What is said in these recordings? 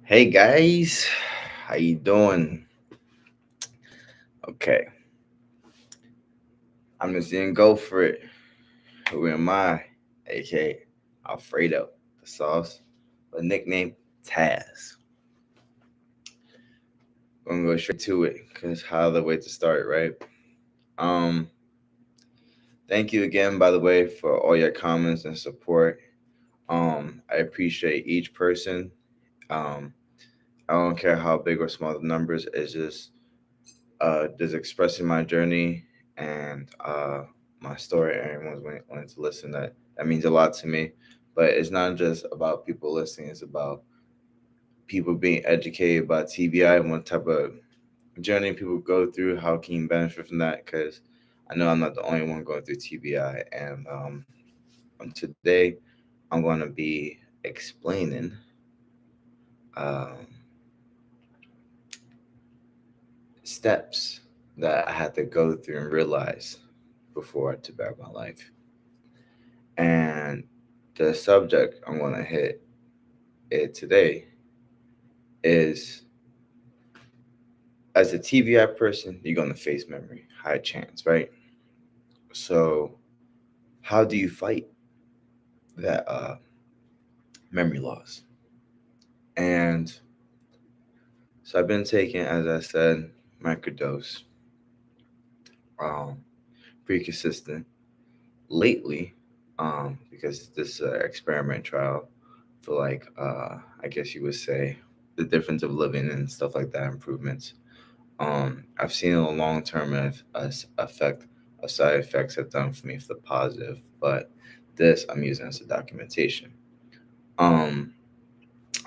Hey guys, how you doing? Okay, I'm just gonna go for it. Who am I? AKA Alfredo, the sauce, but nickname Taz. Gonna go straight to it, cause how other way to start, right? Um, Thank you again, by the way, for all your comments and support. I appreciate each person. Um, I don't care how big or small the numbers. It's just expressing my journey and my story. Everyone's wanting to listen. That means a lot to me. But it's not just about people listening. It's about people being educated about TBI and what type of journey people go through. How can you benefit from that? Because I know I'm not the only one going through TBI. And today I'm going to be explaining um, steps that I had to go through and realize before I took back my life. And the subject I'm going to hit it today is, as a TBI person, you're going to face memory, high chance, right? So, how do you fight that memory loss? And so, I've been taking, as I said, microdose, um, pretty consistent lately, because this experiment trial for I guess you would say, the difference of living and stuff like that, improvements. I've seen a long term effect of side effects have done for me for the positive, but this I'm using as a documentation. Um,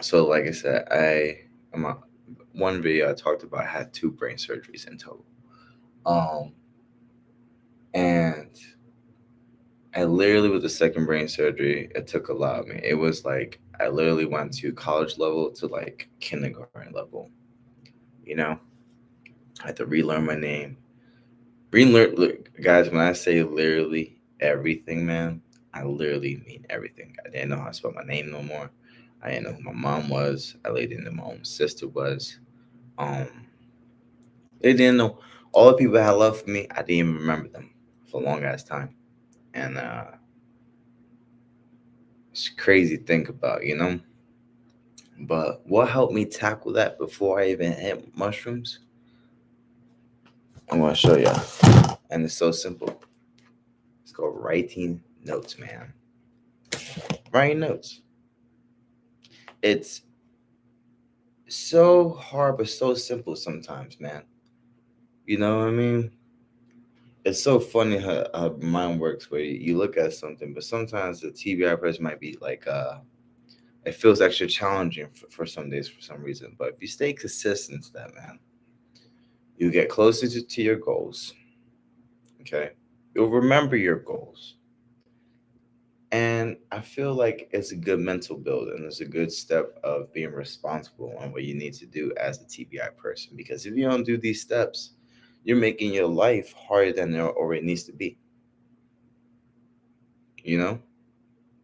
so like I said, I'm a, one video I talked about, I had two brain surgeries in total. Um, and I literally, with the second brain surgery, it took a lot of me. It was like I literally went to college level to like kindergarten level. You know, I had to relearn my name. Relearn, look, guys. When I say literally everything, man, I literally mean everything. I didn't know how to spell my name no more. I didn't know who my mom was. I literally didn't know who my own sister was. Um, they didn't know all the people that had love for me. I didn't even remember them for a long ass time, and it's crazy to think about, you know. But what helped me tackle that before I even hit mushrooms? I'm gonna show you, and it's so simple. It's called writing notes, man. Writing notes. It's so hard, but so simple sometimes, man. You know what I mean? It's so funny how mind works, where you look at something, but sometimes the TBI person might be like, it feels extra challenging for some days for some reason. But if you stay consistent to that, man, you get closer to your goals. Okay, you'll remember your goals. And I feel like it's a good mental build, and it's a good step of being responsible on what you need to do as a TBI person. Because if you don't do these steps, you're making your life harder than it already needs to be. You know,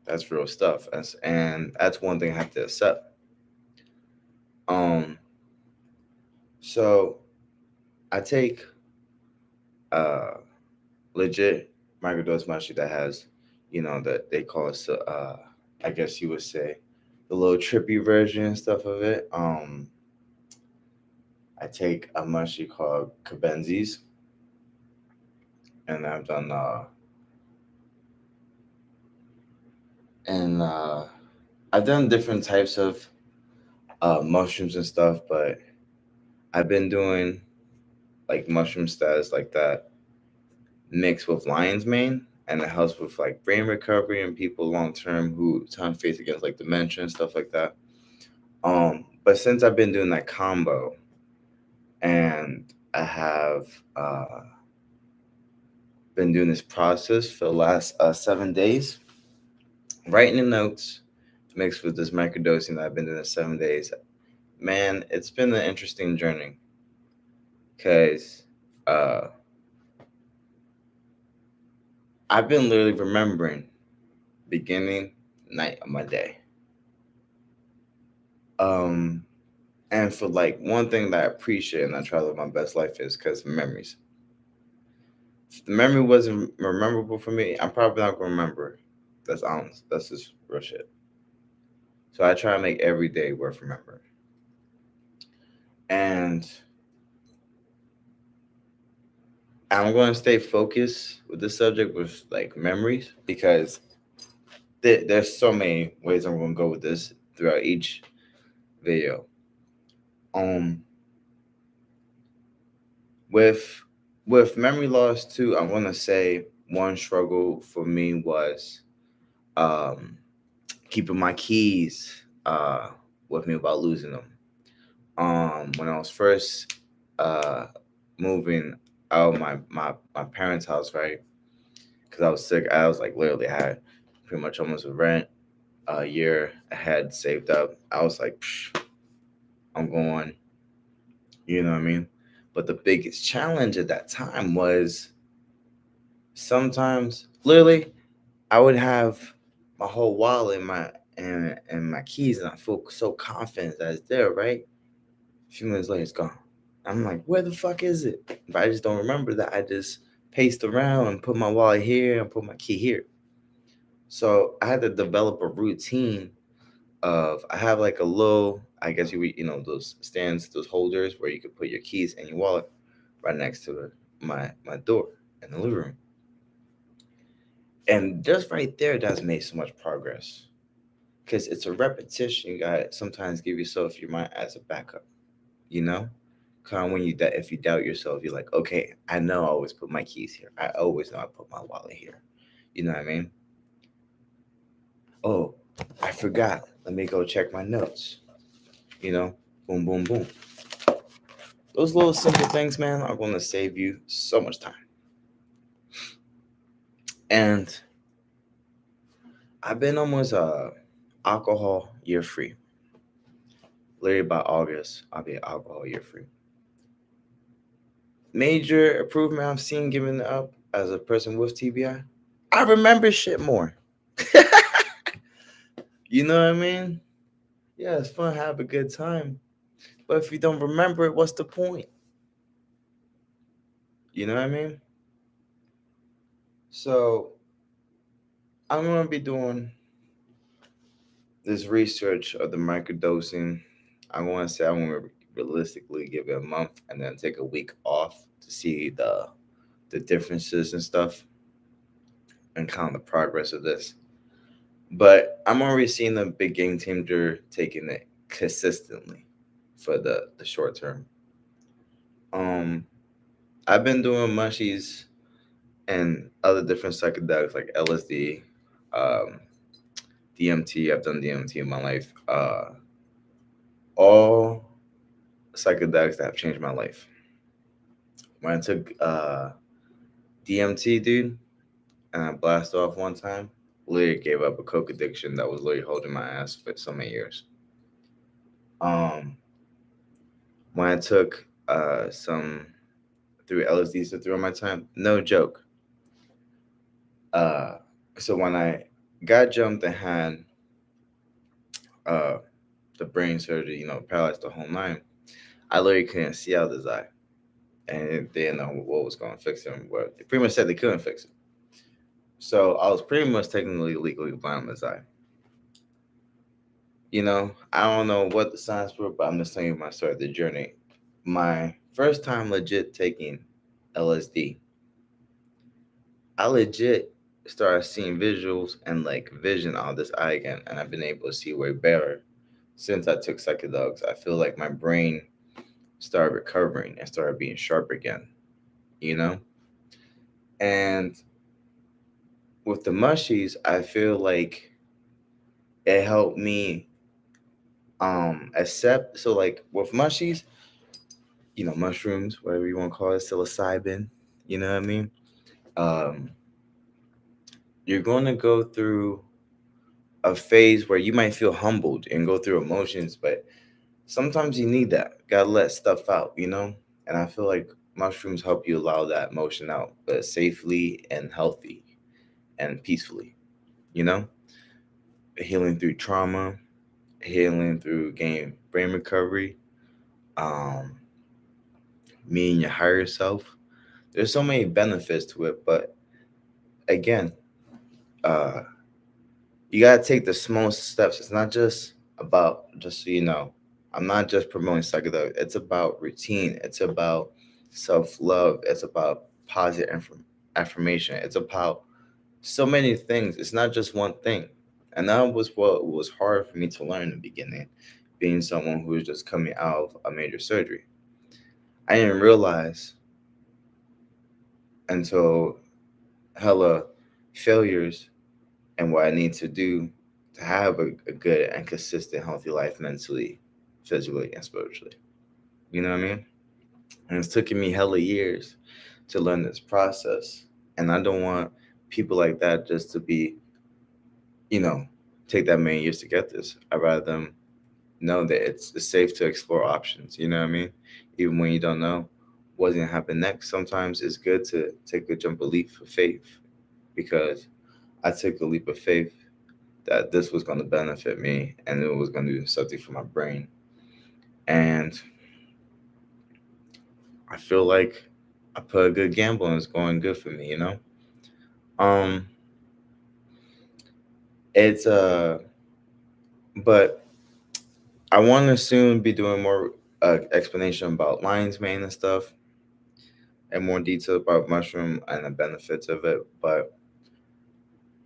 that's real stuff. And that's one thing I have to accept. Um, so I take uh legit microdose mushroom that has, that they call it. I guess you would say the little trippy version and stuff of it. I take a mushroom called Cabenzis, and and I've done different types of mushrooms and stuff, but I've been doing like mushroom status like that mixed with lion's mane, and it helps with like brain recovery and people long term who time face against like dementia and stuff like that. But since I've been doing that combo, and I have been doing this process for the last 7 days, writing the notes mixed with this microdosing that I've been doing in 7 days, man, it's been an interesting journey because uh, I've been literally remembering beginning night of my day. Um, And for like one thing that I appreciate and I try to live my best life is because memories. If the memory wasn't memorable for me, I'm probably not gonna remember it. That's honest. That's just real shit. So I try to make every day worth remembering. And I'm going to stay focused with this subject with like memories because there's so many ways I'm going to go with this throughout each video. Um, with memory loss too, I'm going to say one struggle for me was um keeping my keys with me without losing them. When I was first uh moving out of my parents' house, right? Because I was sick. I was like literally I had pretty much almost a rent a year ahead saved up. I was like, psh, I'm going, you know what I mean? But the biggest challenge at that time was sometimes literally I would have my whole wallet and my keys and I feel so confident that it's there, right? A few minutes later it's gone. I'm like, where the fuck is it? But I just don't remember that I just paced around and put my wallet here and put my key here. So I had to develop a routine of I have like a little, I guess those stands, those holders where you could put your keys and your wallet right next to my door in the living room. And just right there, that's made so much progress because it's a repetition. You got to sometimes give yourself your mind as a backup, you know? Kind of when if you doubt yourself, you're like, okay, I know I always put my keys here. I always know I put my wallet here. You know what I mean? Oh, I forgot. Let me go check my notes. You know, boom, boom, boom. Those little simple things, man, are going to save you so much time. And I've been almost alcohol year free. Literally by August, I'll be alcohol year free. Major improvement I've seen giving up as a person with TBI. I remember shit more. You know what I mean? Yeah, it's fun, have a good time. But if you don't remember it, what's the point? You know what I mean? So I'm gonna be doing this research of the microdosing. I want to say I want to realistically give it a month and then take a week off to see the differences and stuff and kind of the progress of this. But I'm already seeing the big game changer taking it consistently for the short term. Um, I've been doing mushies and other different psychedelics like LSD, um, DMT. I've done DMT in my life. All psychedelics that have changed my life. When I took DMT, dude, and I blasted off one time, literally gave up a coke addiction that was literally holding my ass for so many years. Um, when I took some through LSD so throughout my time, no joke. Uh, so when I got jumped and had uh, the brain surgery, paralyzed the whole nine, I literally couldn't see out his eye. And they didn't know what was going to fix him. But they pretty much said they couldn't fix it. So I was pretty much technically legally blind on his eye. I don't know what the signs were, but I'm just telling you my story, the journey. My first time legit taking LSD, I legit started seeing visuals and like vision on this eye again, and I've been able to see way better since I took psychedelics. I feel like my brain started recovering and started being sharp again, you know? And with the mushies, I feel like it helped me accept, so like with mushies, mushrooms, whatever you want to call it, psilocybin, you know what I mean? Um, you're going to go through a phase where you might feel humbled and go through emotions, but sometimes you need that. Gotta let stuff out, you know? And I feel like mushrooms help you allow that emotion out, but safely and healthy and peacefully, you know? Healing through trauma, healing through brain recovery, um, meeting your higher self. There's so many benefits to it, but again, uh, you gotta take the smallest steps. It's not just about, just so you know, I'm not just promoting psychedelics. It's about routine. It's about self love. It's about positive affirmation. It's about so many things. It's not just one thing. And that was what was hard for me to learn in the beginning, being someone who was just coming out of a major surgery. I didn't realize until hella failures and what I need to do to have a good and consistent, healthy life mentally, physically, and spiritually. You know what I mean? And it's taken me hella years to learn this process. And I don't want people like that just to be, you know, take that many years to get this. I'd rather them know that it's safe to explore options. You know what I mean? Even when you don't know what's going to happen next, sometimes it's good to take a jump, a leap of faith, because I took a leap of faith that this was going to benefit me and it was going to do something for my brain. And I feel like I put a good gamble and it's going good for me, you know? Um, it's but I want to soon be doing more explanation about lion's mane and stuff, and more detail about mushroom and the benefits of it. But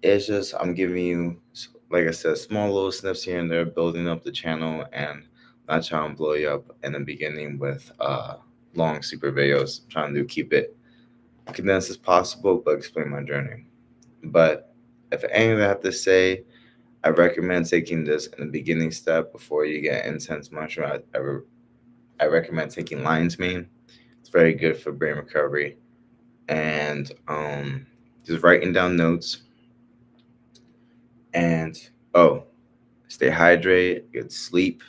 it's just I'm giving you, like I said, small little snips here and there, building up the channel, and not trying to blow you up in the beginning with long super videos. Trying to keep it condensed as possible, but explain my journey. But if anything I have to say, I recommend taking this in the beginning step before you get intense mushroom. I recommend taking lion's mane. It's very good for brain recovery, and just writing down notes, and oh, stay hydrated, get sleep.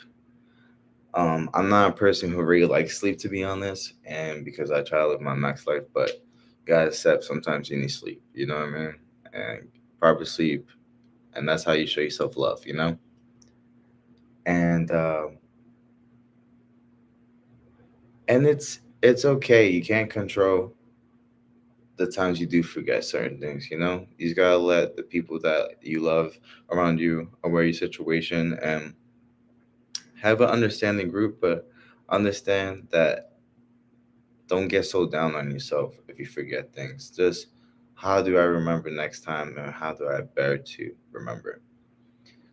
I'm not a person who really likes sleep, to be honest, and because I try to live my max life, but gotta accept sometimes you need sleep. You know what I mean? And proper sleep, and that's how you show yourself love. You know, and it's okay. You can't control the times you do forget certain things. You know, you just gotta let the people that you love around you aware of your situation and have an understanding group, but understand that don't get so down on yourself if you forget things. Just how do I remember next time, and how do I bear to remember?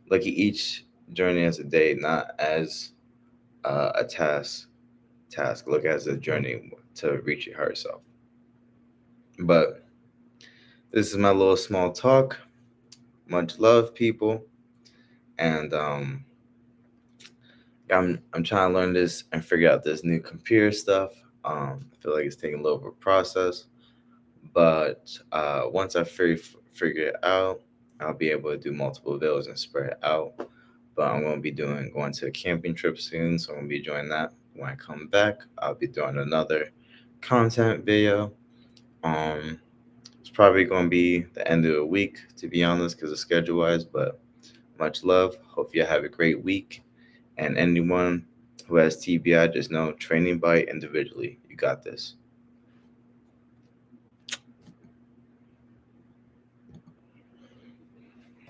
Look at each journey as a day, not as a task. Look as a journey to reach your higher self. But this is my little small talk. Much love, people, and I'm trying to learn this and figure out this new computer stuff. I feel like it's taking a little bit of process, but once I figure it out, I'll be able to do multiple videos and spread it out. But I'm going to be going to a camping trip soon, so I'm going to be doing that. When I come back, I'll be doing another content video. Um, it's probably going to be the end of the week, to be honest, because of schedule wise. But much love. Hope you have a great week. And anyone who has TBI, just know training by individually. You got this.